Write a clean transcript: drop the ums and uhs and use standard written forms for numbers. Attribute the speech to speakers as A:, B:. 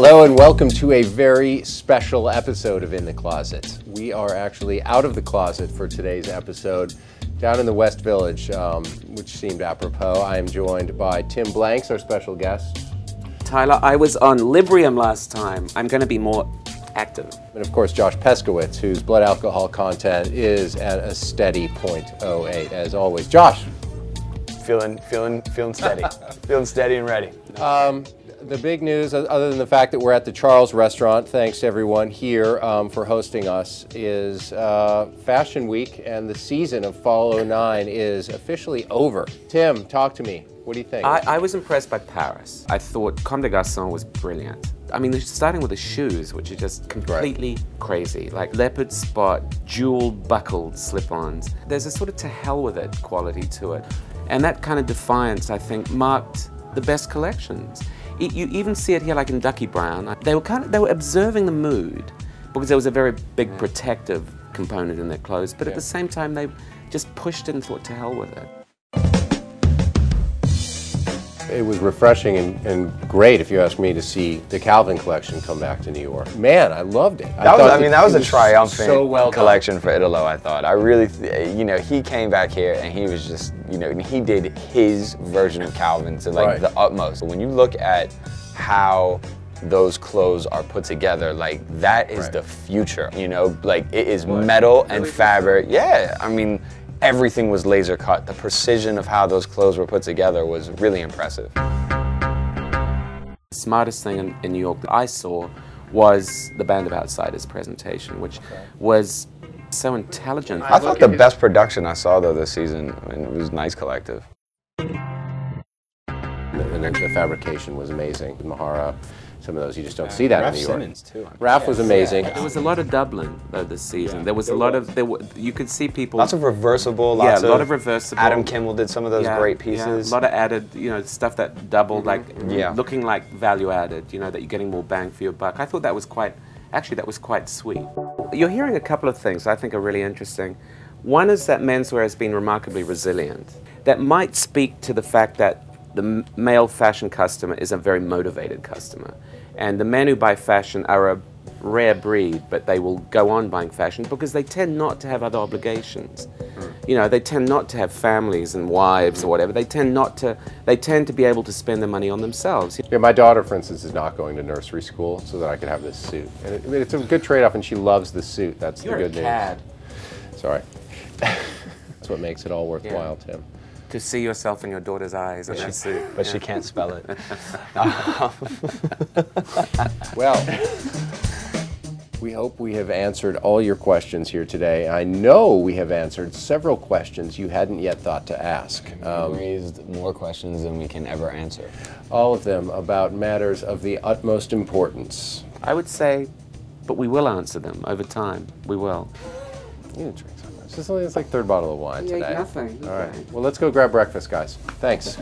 A: Hello and welcome to a very special episode of In the Closet. We are actually out of the closet for today's episode, down in the West Village, which seemed apropos. I am joined by Tim Blanks, our special guest.
B: Tyler, I was on Librium last time. I'm going to be more active.
A: And of course, Josh Peskowitz, whose blood alcohol content is at a steady 0.08, as always. Josh.
C: Feeling steady. Feeling steady and ready.
A: The big news, other than the fact that we're at the Charles Restaurant, thanks to everyone here for hosting us, is Fashion Week, and the season of Fall 09 is officially over. Tim, talk to me. What do you think?
B: I was impressed by Paris. I thought Comme des Garçons was brilliant. I mean, starting with the shoes, which are just completely crazy. Like leopard spot, jewel buckled slip-ons. There's a sort of to hell with it quality to it. And that kind of defiance, I think, marked the best collections. You even see it here, like in Ducky Brown. They were observing the mood, because there was a very big protective component in their clothes, but at the same time, they just pushed it and thought, to hell with it.
A: It was refreshing and great, if you ask me, to see the Calvin collection come back to New York. Man, I loved it.
C: That was a triumphant collection
A: done
C: for Italo, I thought. I really, he came back here and he was just, he did his version of Calvin to like the utmost. When you look at how those clothes are put together, like that is the future, like it is metal and fabric. Yeah, I mean, everything was laser cut. The precision of how those clothes were put together was really impressive.
B: The smartest thing in New York that I saw was the Band of Outsiders presentation, which was so intelligent.
C: I thought the best production I saw though this season, it was Nice Collective.
A: And the fabrication was amazing. Mahara, some of those you just don't see that in New York.
C: Simmons too.
A: Raph was amazing.
B: There was a lot of Dublin though this season. There was a lot of you could see people.
C: Lots of reversible.
B: A lot of reversible.
C: Adam Kimmel did some of those great pieces.
B: A lot of added, stuff that doubled, looking like value added. That you're getting more bang for your buck. I thought that was quite sweet. You're hearing a couple of things I think are really interesting. One is that menswear has been remarkably resilient. That might speak to the fact that the male fashion customer is a very motivated customer. And the men who buy fashion are a rare breed, but they will go on buying fashion because they tend not to have other obligations. They tend not to have families and wives or whatever. They tend to be able to spend their money on themselves.
A: Yeah, my daughter, for instance, is not going to nursery school so that I could have this suit. And it's a good trade-off, and she loves the suit. That's the good news.
B: You're a cad.
A: Sorry. That's what makes it all worthwhile, Tim.
B: To see yourself in your daughter's eyes in that suit.
C: But she can't spell it.
A: Well, we hope we have answered all your questions here today. I know we have answered several questions you hadn't yet thought to ask.
C: We raised more questions than we can ever answer.
A: All of them about matters of the utmost importance.
B: I would say, but we will answer them over time. We will.
A: You need to drink some. It's like third bottle of wine today.
B: Nothing.
A: All right. Well, let's go grab breakfast, guys. Thanks.